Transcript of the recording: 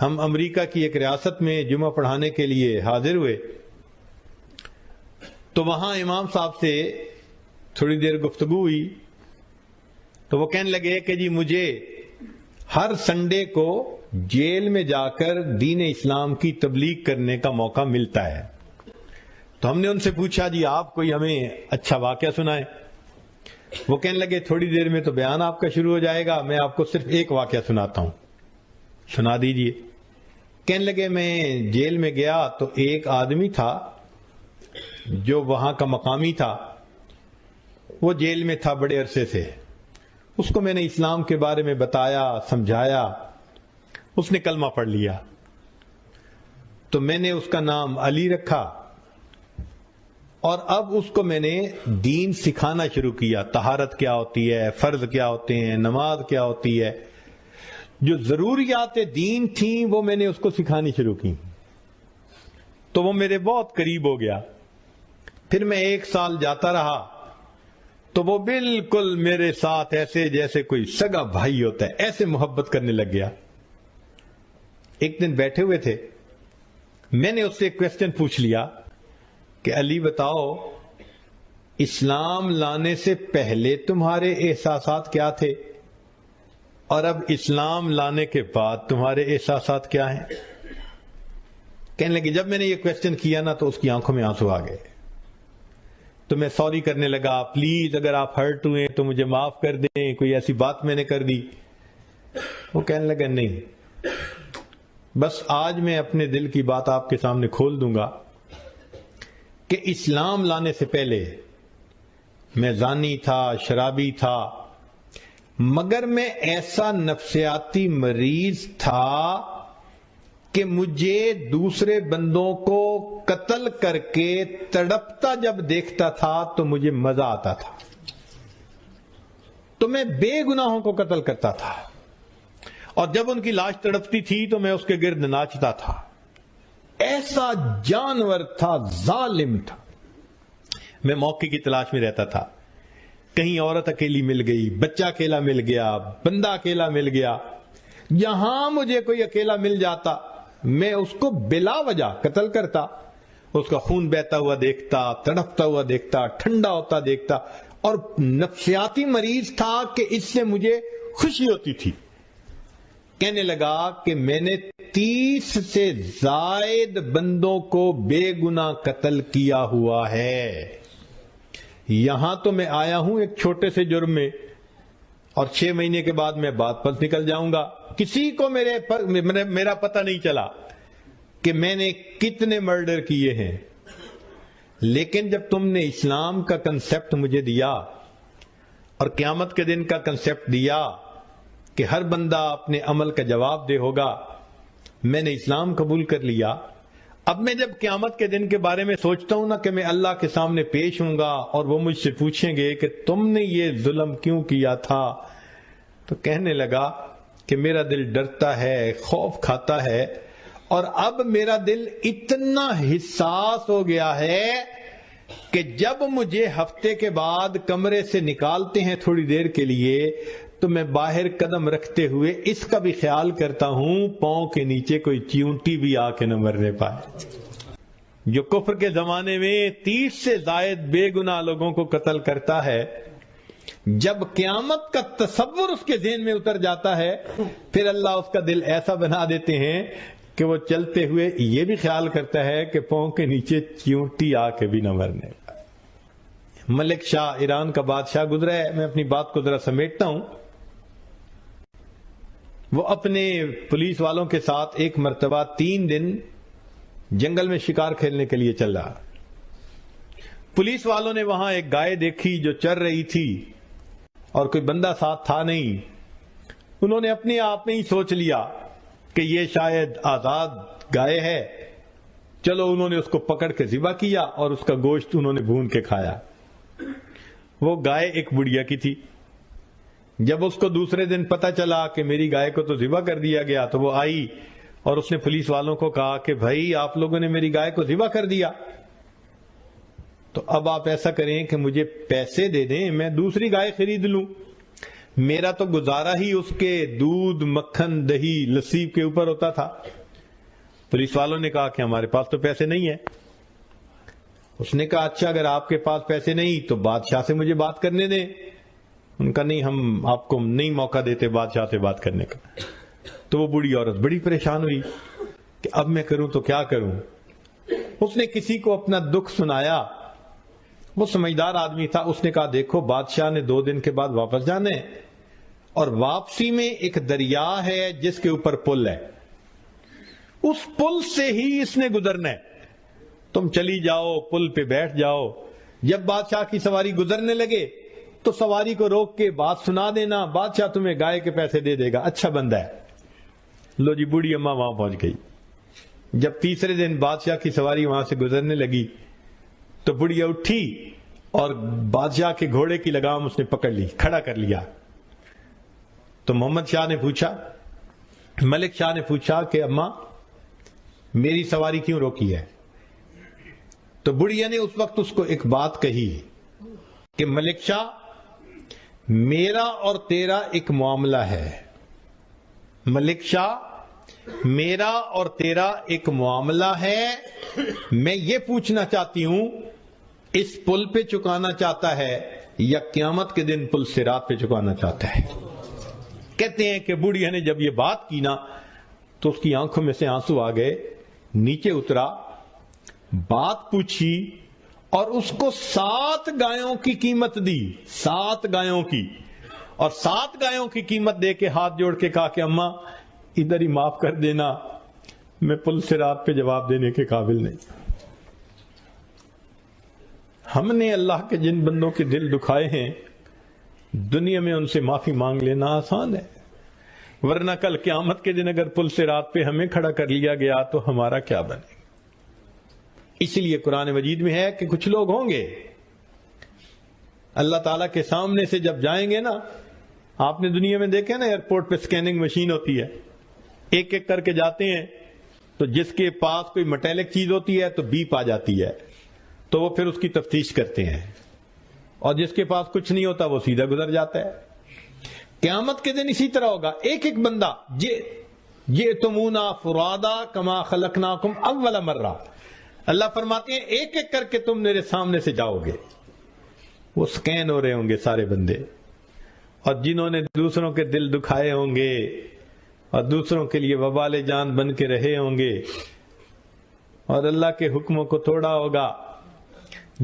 ہم امریکہ کی ایک ریاست میں جمعہ پڑھانے کے لیے حاضر ہوئے تو وہاں امام صاحب سے تھوڑی دیر گفتگو ہوئی تو وہ کہنے لگے کہ جی مجھے ہر سنڈے کو جیل میں جا کر دین اسلام کی تبلیغ کرنے کا موقع ملتا ہے. تو ہم نے ان سے پوچھا جی آپ کوئی ہمیں اچھا واقعہ سنائیں. وہ کہنے لگے تھوڑی دیر میں تو بیان آپ کا شروع ہو جائے گا, میں آپ کو صرف ایک واقعہ سناتا ہوں, سنا دیجئے. کہنے لگے میں جیل میں گیا تو ایک آدمی تھا جو وہاں کا مقامی تھا, وہ جیل میں تھا بڑے عرصے سے. اس کو میں نے اسلام کے بارے میں بتایا, سمجھایا, اس نے کلمہ پڑھ لیا. تو میں نے اس کا نام علی رکھا اور اب اس کو میں نے دین سکھانا شروع کیا. طہارت کیا ہوتی ہے, فرض کیا ہوتے ہیں, نماز کیا ہوتی ہے, جو ضروریات دین تھیں وہ میں نے اس کو سکھانی شروع کی. تو وہ میرے بہت قریب ہو گیا. پھر میں 1 سال جاتا رہا تو وہ بالکل میرے ساتھ ایسے جیسے کوئی سگا بھائی ہوتا ہے, ایسے محبت کرنے لگ گیا. ایک دن بیٹھے ہوئے تھے, میں نے اس سے ایک کوسچن پوچھ لیا کہ علی بتاؤ اسلام لانے سے پہلے تمہارے احساسات کیا تھے اور اب اسلام لانے کے بعد تمہارے احساسات کیا ہیں؟ کہنے لگے جب میں نے یہ کوسچن کیا نا تو اس کی آنکھوں میں آنسو آ گئے. تو میں سوری کرنے لگا, پلیز اگر آپ ہرٹ ہوئے تو مجھے معاف کر دیں, کوئی ایسی بات میں نے کر دی. وہ کہنے لگا نہیں, بس آج میں اپنے دل کی بات آپ کے سامنے کھول دوں گا کہ اسلام لانے سے پہلے میں زانی تھا, شرابی تھا, مگر میں ایسا نفسیاتی مریض تھا کہ مجھے دوسرے بندوں کو قتل کر کے تڑپتا جب دیکھتا تھا تو مجھے مزہ آتا تھا. تو میں بے گناہوں کو قتل کرتا تھا اور جب ان کی لاش تڑپتی تھی تو میں اس کے گرد ناچتا تھا. ایسا جانور تھا, ظالم تھا. میں موقع کی تلاش میں رہتا تھا. کہیں عورت اکیلی مل گئی, بچہ اکیلا مل گیا, بندہ اکیلا مل گیا, یہاں مجھے کوئی اکیلا مل جاتا میں اس کو بلا وجہ قتل کرتا. اس کا خون بہتا ہوا دیکھتا, تڑپتا ہوا دیکھتا, ٹھنڈا ہوتا دیکھتا, اور نفسیاتی مریض تھا کہ اس سے مجھے خوشی ہوتی تھی. کہنے لگا کہ میں نے 30 سے زائد بندوں کو بے گناہ قتل کیا ہوا ہے. یہاں تو میں آیا ہوں ایک چھوٹے سے جرم میں اور 6 مہینے کے بعد میں بات پر نکل جاؤں گا. کسی کو میرا پتہ نہیں چلا کہ میں نے کتنے مرڈر کیے ہیں. لیکن جب تم نے اسلام کا کنسپٹ مجھے دیا اور قیامت کے دن کا کنسپٹ دیا کہ ہر بندہ اپنے عمل کا جواب دے ہوگا, میں نے اسلام قبول کر لیا. اب میں جب قیامت کے دن کے بارے میں سوچتا ہوں نا کہ میں اللہ کے سامنے پیش ہوں گا اور وہ مجھ سے پوچھیں گے کہ تم نے یہ ظلم کیوں کیا تھا, تو کہنے لگا کہ میرا دل ڈرتا ہے, خوف کھاتا ہے, اور اب میرا دل اتنا حساس ہو گیا ہے کہ جب مجھے ہفتے کے بعد کمرے سے نکالتے ہیں تھوڑی دیر کے لیے تو میں باہر قدم رکھتے ہوئے اس کا بھی خیال کرتا ہوں پاؤں کے نیچے کوئی چیونٹی بھی آ کے نہ مرنے پائے. جو کفر کے زمانے میں 30 سے زائد بے گناہ لوگوں کو قتل کرتا ہے, جب قیامت کا تصور اس کے ذہن میں اتر جاتا ہے پھر اللہ اس کا دل ایسا بنا دیتے ہیں کہ وہ چلتے ہوئے یہ بھی خیال کرتا ہے کہ پاؤں کے نیچے چیونٹی آ کے بھی نہ مرنے پائے. ملک شاہ ایران کا بادشاہ گزرا ہے. میں اپنی بات کو ذرا سمیٹتا ہوں. وہ اپنے پولیس والوں کے ساتھ ایک مرتبہ 3 دن جنگل میں شکار کھیلنے کے لیے چل رہا. پولیس والوں نے وہاں ایک گائے دیکھی جو چر رہی تھی اور کوئی بندہ ساتھ تھا نہیں. انہوں نے اپنے آپ میں ہی سوچ لیا کہ یہ شاید آزاد گائے ہے. چلو انہوں نے اس کو پکڑ کے ذبح کیا اور اس کا گوشت انہوں نے بھون کے کھایا. وہ گائے ایک بڑھیا کی تھی. جب اس کو دوسرے دن پتا چلا کہ میری گائے کو تو ذبح کر دیا گیا تو وہ آئی اور اس نے پولیس والوں کو کہا کہ بھائی آپ لوگوں نے میری گائے کو ذبح کر دیا, تو اب آپ ایسا کریں کہ مجھے پیسے دے دیں, میں دوسری گائے خرید لوں. میرا تو گزارا ہی اس کے دودھ، مکھن، دہی، لسی کے اوپر ہوتا تھا۔ پولیس والوں نے کہا کہ ہمارے پاس تو پیسے نہیں ہیں۔ اس نے کہا اچھا اگر آپ کے پاس پیسے نہیں تو بادشاہ سے مجھے بات کرنے دیں۔ ان کا نہیں، ہم آپ کو نہیں موقع دیتے بادشاہ سے بات کرنے کا۔ تو وہ بوڑھی عورت بڑی پریشان ہوئی کہ اب میں کروں تو کیا کروں۔ اس نے کسی کو اپنا دکھ سنایا، وہ سمجھدار آدمی تھا۔ اس نے کہا دیکھو بادشاہ نے 2 دن کے بعد واپس جانا ہے، اور واپسی میں ایک دریا ہے جس کے اوپر پل ہے، اس پل سے ہی اس نے گزرنا ہے۔ تم چلی جاؤ، پل پہ بیٹھ جاؤ، جب بادشاہ کی سواری گزرنے لگے تو سواری کو روک کے بات سنا دینا، بادشاہ تمہیں گائے کے پیسے دے دے گا، اچھا بندہ ہے۔ لو جی، بوڑھی اماں وہاں پہنچ گئی۔ جب تیسرے دن بادشاہ کی سواری وہاں سے گزرنے لگی تو بڑھیا اٹھی اور بادشاہ کے گھوڑے کی لگام اس نے پکڑ لی، کھڑا کر لیا۔ تو محمد شاہ نے پوچھا، ملک شاہ نے پوچھا کہ اماں میری سواری کیوں روکی ہے؟ تو بڑھیا نے اس وقت اس کو ایک بات کہی کہ ملک شاہ، میرا اور تیرا ایک معاملہ ہے۔ ملک شاہ، میرا اور تیرا ایک معاملہ ہے، میں یہ پوچھنا چاہتی ہوں اس پل پہ چکانا چاہتا ہے یا قیامت کے دن پل صراط پہ چکانا چاہتا ہے؟ کہتے ہیں کہ بوڑھیا نے جب یہ بات کی نا تو اس کی آنکھوں میں سے آنسو آ گئے، نیچے اترا، بات پوچھی اور اس کو 7 گایوں کی قیمت دی، 7 گایوں کی، اور 7 گایوں کی قیمت دے کے ہاتھ جوڑ کے کہا کہ اماں ادھر ہی معاف کر دینا، میں پل صراط پہ جواب دینے کے قابل نہیں۔ ہم نے اللہ کے جن بندوں کے دل دکھائے ہیں دنیا میں ان سے معافی مانگ لینا آسان ہے، ورنہ کل قیامت کے دن اگر پل صراط پہ ہمیں کھڑا کر لیا گیا تو ہمارا کیا بنے؟ اس لیے قرآن مجید میں ہے کہ کچھ لوگ ہوں گے اللہ تعالیٰ کے سامنے سے جب جائیں گے نا، آپ نے دنیا میں دیکھا نا ایئرپورٹ پہ سکیننگ مشین ہوتی ہے، ایک ایک کر کے جاتے ہیں، تو جس کے پاس کوئی میٹیلک چیز ہوتی ہے تو بیپ آ جاتی ہے، تو وہ پھر اس کی تفتیش کرتے ہیں، اور جس کے پاس کچھ نہیں ہوتا وہ سیدھا گزر جاتا ہے۔ قیامت کے دن اسی طرح ہوگا، ایک ایک بندہ جئتمونا فرادا کما خلقناکم اول مرہ، اللہ فرماتے ہیں ایک ایک کر کے تم میرے سامنے سے جاؤ گے۔ وہ سکین ہو رہے ہوں گے سارے بندے، اور جنہوں نے دوسروں کے دل دکھائے ہوں گے اور دوسروں کے لیے وبال جان بن کے رہے ہوں گے اور اللہ کے حکموں کو توڑا ہوگا،